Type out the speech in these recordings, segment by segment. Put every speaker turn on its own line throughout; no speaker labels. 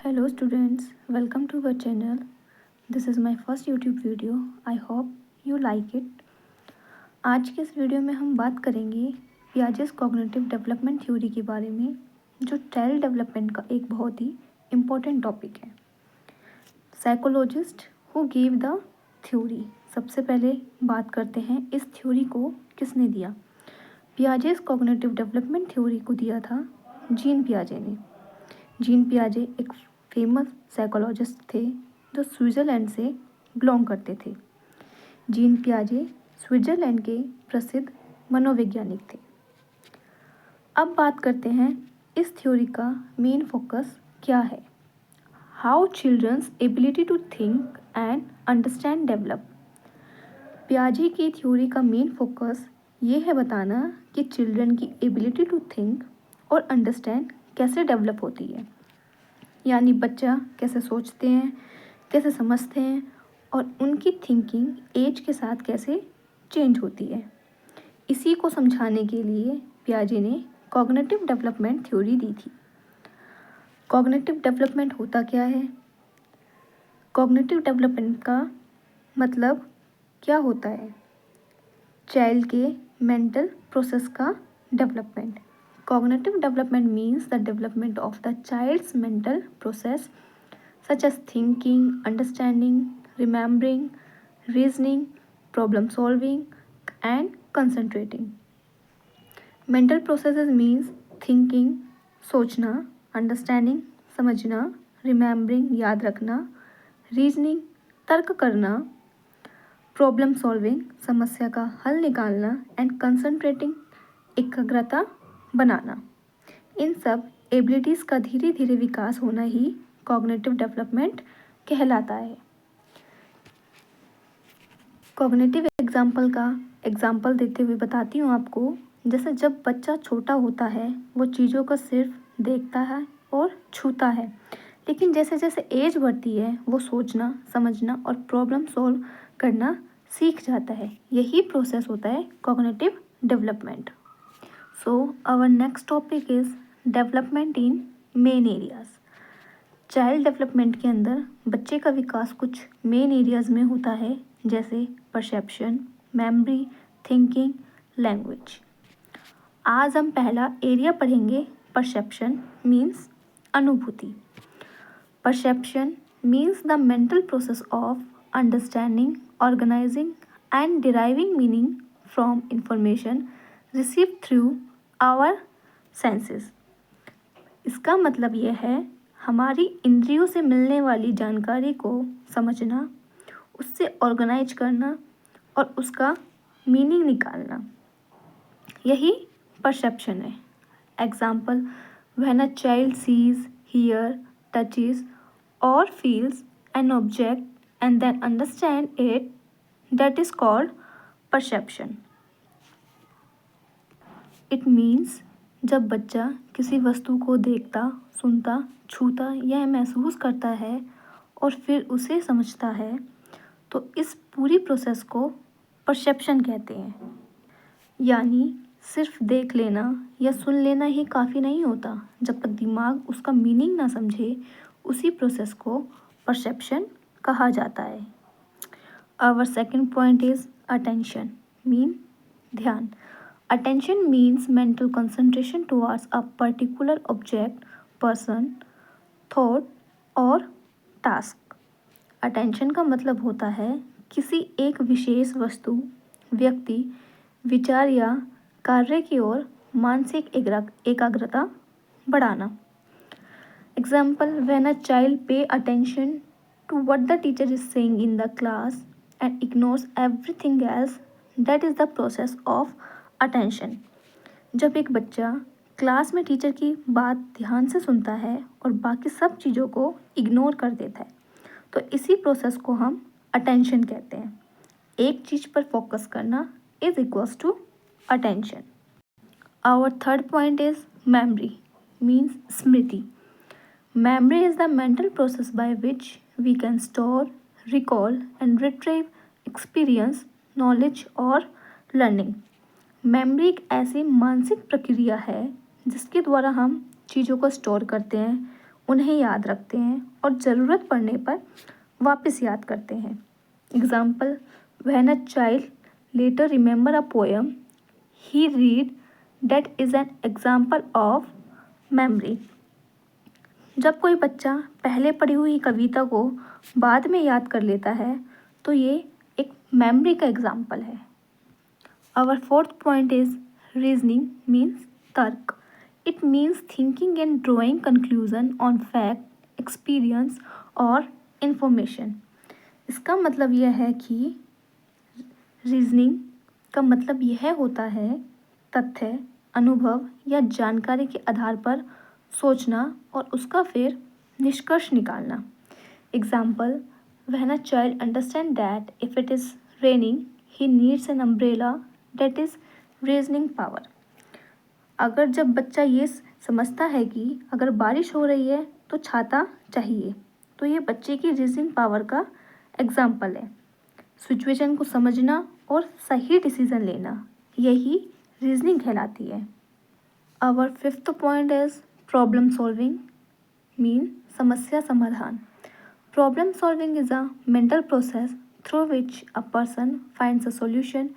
Hello students, welcome to our channel. This is my first YouTube video. I hope you like it. आज के इस video में हम बात करेंगे पियाजेस कॉग्निटिव डेवलपमेंट थ्योरी के बारे में, जो चाइल्ड डेवलपमेंट का एक बहुत ही इम्पोर्टेंट टॉपिक है। Psychologist who give the theory. सबसे पहले बात करते हैं इस थ्योरी को किसने दिया। पियाजेस कॉग्निटिव डेवलपमेंट थ्योरी को दिया था जीन पियाजे ने। जीन पियाजे एक फेमस साइकोलॉजिस्ट थे जो स्विट्ज़रलैंड से बिलोंग करते थे। जीन पियाजे स्विट्ज़रलैंड के प्रसिद्ध मनोवैज्ञानिक थे। अब बात करते हैं इस थ्योरी का मेन फोकस क्या है। How children's ability to think and understand develop. पियाजे की थ्योरी का मेन फोकस ये है बताना कि चिल्ड्रन की एबिलिटी टू थिंक और अंडरस्टैंड कैसे डेवलप होती है, यानी बच्चा कैसे सोचते हैं, कैसे समझते हैं और उनकी थिंकिंग एज के साथ कैसे चेंज होती है। इसी को समझाने के लिए पियाजे ने कॉग्निटिव डेवलपमेंट थ्योरी दी थी। कॉग्निटिव डेवलपमेंट होता क्या है? कॉग्निटिव डेवलपमेंट का मतलब क्या होता है? चाइल्ड के मेंटल प्रोसेस का development. Cognitive development means the development of the child's mental process such as thinking, understanding, remembering, reasoning, problem solving and concentrating. Mental processes means thinking, सोचना, understanding, समझना, remembering, याद रखना, reasoning, तर्क करना, problem solving, समस्या का हल निकालना and concentrating, एकाग्रता बनाना। इन सब एबिलिटीज़ का धीरे धीरे विकास होना ही कॉग्निटिव डेवलपमेंट कहलाता है। कॉग्निटिव एग्जाम्पल देते हुए बताती हूँ आपको। जैसे जब बच्चा छोटा होता है वो चीज़ों को सिर्फ देखता है और छूता है, लेकिन जैसे जैसे एज बढ़ती है वो सोचना, समझना और प्रॉब्लम सॉल्व करना सीख जाता है। यही प्रोसेस होता है cognitive development. So our next topic is development in main areas. Child development के अंदर बच्चे का विकास कुछ मेन एरियाज़ में होता है, जैसे परसेप्शन, मेमोरी, थिंकिंग, लैंग्वेज। आज हम पहला एरिया पढ़ेंगे परसेप्शन मीन्स अनुभूति। Perception means the mental process of understanding, organizing and deriving meaning from information receive through our senses. इसका मतलब यह है हमारी इंद्रियों से मिलने वाली जानकारी को समझना, उससे ऑर्गेनाइज करना और उसका मीनिंग निकालना, यही परसेप्शन है। Example, when a child sees, hear, touches और feels an object and then understand it, that is called perception. It means जब बच्चा किसी वस्तु को देखता, सुनता, छूता या महसूस करता है और फिर उसे समझता है, तो इस पूरी प्रोसेस को परसेप्शन कहते हैं। यानी सिर्फ देख लेना या सुन लेना ही काफ़ी नहीं होता। जब तक दिमाग उसका मीनिंग ना समझे, उसी प्रोसेस को परसेप्शन कहा जाता है। Our second point is attention mean ध्यान। Attention means mental concentration towards a particular object, person, thought और task. Attention का मतलब होता है किसी एक विशेष वस्तु, व्यक्ति, विचार या कार्य की ओर मानसिक एकाग्रता बढ़ाना। Example, when a child pay attention to what the teacher is saying in the class and ignores everything else, that is the process of attention. जब एक बच्चा क्लास में टीचर की बात ध्यान से सुनता है और बाकी सब चीज़ों को इग्नोर कर देता है, तो इसी प्रोसेस को हम अटेंशन कहते हैं। एक चीज़ पर फोकस करना is equals to attention. Our third point is memory means स्मृति। Memory is the mental process by which we can store, recall and retrieve experience, knowledge और लर्निंग। मेमोरी एक ऐसी मानसिक प्रक्रिया है जिसके द्वारा हम चीज़ों को स्टोर करते हैं, उन्हें याद रखते हैं और ज़रूरत पड़ने पर वापस याद करते हैं। Example, when a child later remember a poem he read, that is an example of memory. जब कोई बच्चा पहले पढ़ी हुई कविता को बाद में याद कर लेता है तो ये एक मेमोरी का एग्जाम्पल है। Our fourth point is reasoning means तर्क। It means thinking and drawing conclusion on fact, experience और इंफॉर्मेशन। इसका मतलब यह है कि रीजनिंग का मतलब यह होता है तथ्य, अनुभव या जानकारी के आधार पर सोचना और उसका फिर निष्कर्ष निकालना। Example, when a child understand that if it is raining he needs an umbrella, that is reasoning power. अगर जब बच्चा ये समझता है कि अगर बारिश हो रही है तो छाता चाहिए, तो ये बच्चे की रीजनिंग पावर का एग्जाम्पल है। सिचुएशन को समझना और सही डिसीजन लेना, यही रीजनिंग कहलाती है। Our fifth point is problem solving mean समस्या समाधान। Problem solving is a mental process through which a person finds a solution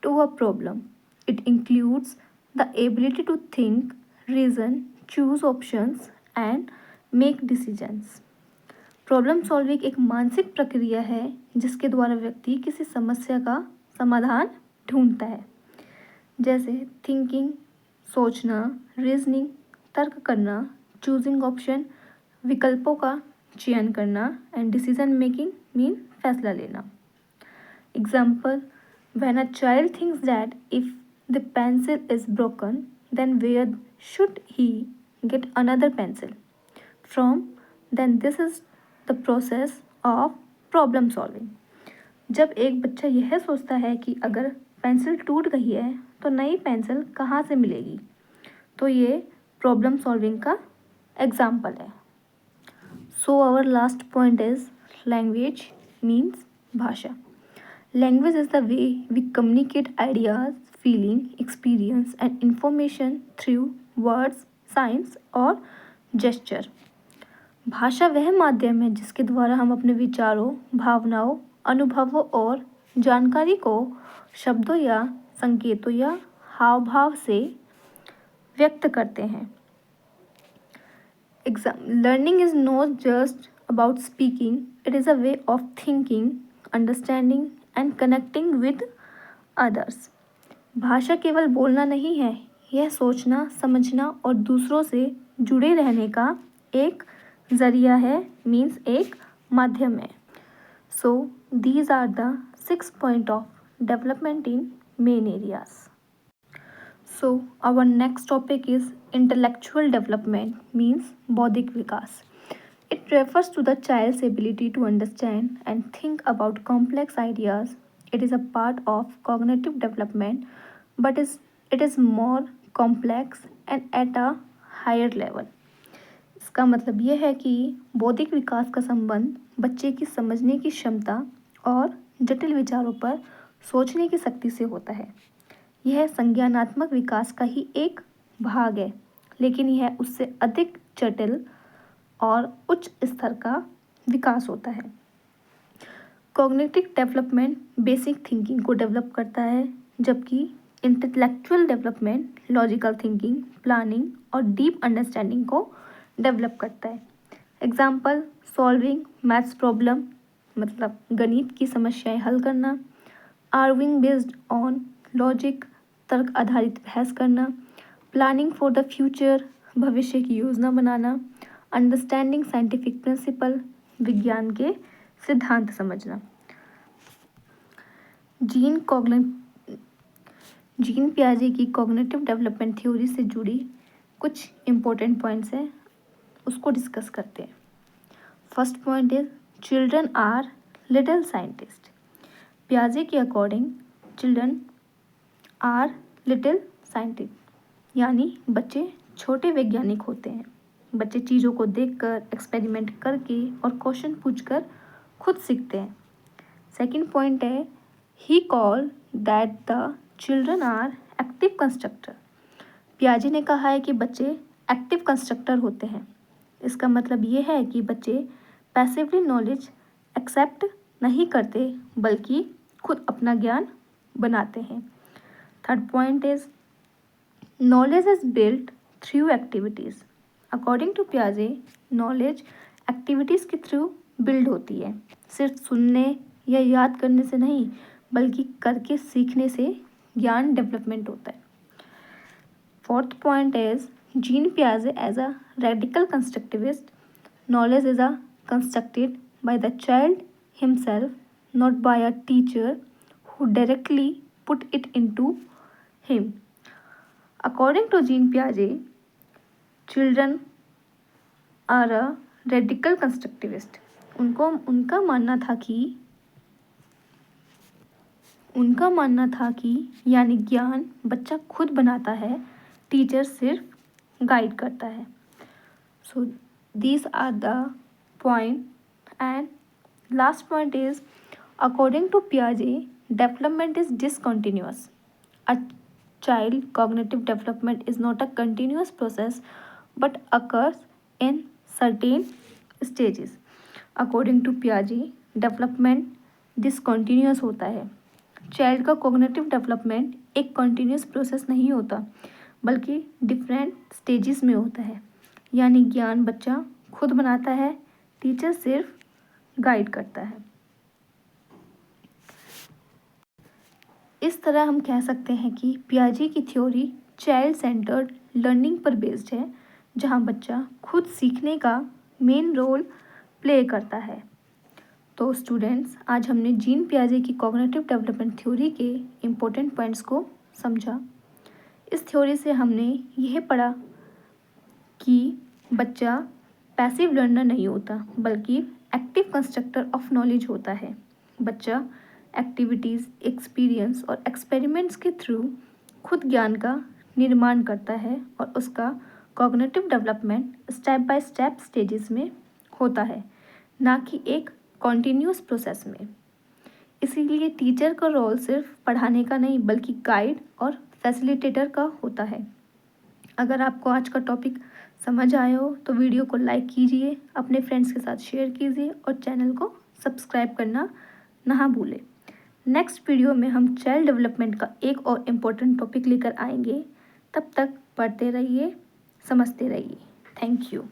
to a problem. It includes the ability to think, reason, choose options and make decisions. Problem solving एक मानसिक प्रक्रिया है जिसके द्वारा व्यक्ति किसी समस्या का समाधान ढूंढता है, जैसे थिंकिंग सोचना, रीजनिंग तर्क करना, चूजिंग ऑप्शन विकल्पों का चयन करना एंड डिसीजन मेकिंग मीन फैसला लेना। Example, when a child thinks that if the pencil is broken then where should he get another pencil from, then this is the process of problem solving. जब एक बच्चा यह सोचता है कि अगर पेंसिल टूट गई है तो नई पेंसिल कहाँ से मिलेगी, तो ये प्रॉब्लम सॉल्विंग का एग्जाम्पल है। So our last point is language means भाषा। Language is the way we communicate ideas, feeling, experience and information through words, signs और जेस्चर। भाषा वह माध्यम है जिसके द्वारा हम अपने विचारों, भावनाओं, अनुभवों और जानकारी को शब्दों या संकेतों या हाव भाव से व्यक्त करते हैं। Learning is not just about speaking, it is a way of thinking, understanding and connecting with others. भाषा केवल बोलना नहीं है, यह सोचना, समझना और दूसरों से जुड़े रहने का एक जरिया है, मीन्स एक माध्यम है। So these are the 6 point of development in main areas. So our next topic is intellectual development means बौद्धिक विकास। It refers to the child's ability to understand and think about complex ideas. It is a part of cognitive development but it is more complex and at a higher level. इसका मतलब यह है कि बौद्धिक विकास का संबंध बच्चे की समझने की क्षमता और जटिल विचारों पर सोचने की शक्ति से होता है। यह संज्ञानात्मक विकास का ही एक भाग है, लेकिन यह उससे अधिक जटिल और उच्च स्तर का विकास होता है। कॉग्निटिव डेवलपमेंट बेसिक थिंकिंग को डेवलप करता है, जबकि intellectual development logical thinking, planning और डीप अंडरस्टैंडिंग को डेवलप करता है। एग्जाम्पल, सॉल्विंग मैथ्स प्रॉब्लम मतलब गणित की समस्याएं हल करना, आर्गिंग बेस्ड ऑन लॉजिक तर्क आधारित बहस करना, प्लानिंग फॉर द फ्यूचर भविष्य की योजना बनाना, अंडरस्टैंडिंग साइंटिफिक प्रिंसिपल विज्ञान के सिद्धांत समझना। जीन पियाजे की कॉग्निटिव डेवलपमेंट थ्योरी से जुड़ी कुछ इम्पोर्टेंट पॉइंट्स हैं, उसको डिस्कस करते हैं। First point is children are little scientist. पियाजे के according children are little scientist, यानी बच्चे छोटे वैज्ञानिक होते हैं। बच्चे चीज़ों को देखकर, एक्सपेरिमेंट करके और क्वेश्चन पूछकर खुद सीखते हैं। सेकंड पॉइंट है he call that the children are active constructor. पियाजे ने कहा है कि बच्चे एक्टिव कंस्ट्रक्टर होते हैं। इसका मतलब ये है कि बच्चे पैसिवली नॉलेज एक्सेप्ट नहीं करते बल्कि खुद अपना ज्ञान बनाते हैं। Third point is knowledge is built through activities. According to पियाजे नॉलेज एक्टिविटीज़ के थ्रू बिल्ड होती है, सिर्फ सुनने या याद करने से नहीं बल्कि करके सीखने से ज्ञान डेवलपमेंट होता है। फोर्थ पॉइंट इज जीन पियाजे as a radical constructivist. Knowledge is a constructed by the child himself, not by a teacher who directly put it into him. According to Jean Piaget, children are a radical constructivist. उनका मानना था कि यानी ज्ञान बच्चा खुद बनाता है, टीचर सिर्फ गाइड करता है। So these are the point and last point is according to पियाजे development is discontinuous. A child cognitive development is not a continuous process but occurs in certain stages. According to Piaget, development discontinuous होता है। Child का cognitive development एक continuous process नहीं होता बल्कि different stages में होता है, यानी ज्ञान बच्चा खुद बनाता है, टीचर सिर्फ गाइड करता है। इस तरह हम कह सकते हैं कि पियाजे की थ्योरी चाइल्ड सेंटर्ड लर्निंग पर बेस्ड है, जहां बच्चा खुद सीखने का मेन रोल प्ले करता है। तो स्टूडेंट्स, आज हमने जीन पियाजे की कॉग्निटिव डेवलपमेंट थ्योरी के इम्पोर्टेंट पॉइंट्स को समझा। इस थ्योरी से हमने यह पढ़ा कि बच्चा पैसिव लर्नर नहीं होता बल्कि एक्टिव कंस्ट्रक्टर ऑफ नॉलेज होता है। बच्चा एक्टिविटीज़, एक्सपीरियंस और एक्सपेरिमेंट्स के थ्रू खुद ज्ञान का निर्माण करता है और उसका cognitive development step by step stages में होता है, ना कि एक कॉन्टिन्यूस प्रोसेस में। इसीलिए टीचर का रोल सिर्फ पढ़ाने का नहीं बल्कि गाइड और फैसिलिटेटर का होता है। अगर आपको आज का टॉपिक समझ आया हो तो वीडियो को लाइक कीजिए, अपने फ्रेंड्स के साथ शेयर कीजिए और चैनल को सब्सक्राइब करना ना भूलें। नेक्स्ट वीडियो में हम चाइल्ड डेवलपमेंट का एक और इम्पोर्टेंट टॉपिक लेकर आएंगे। तब तक पढ़ते रहिए, समझते रहिए। Thank you.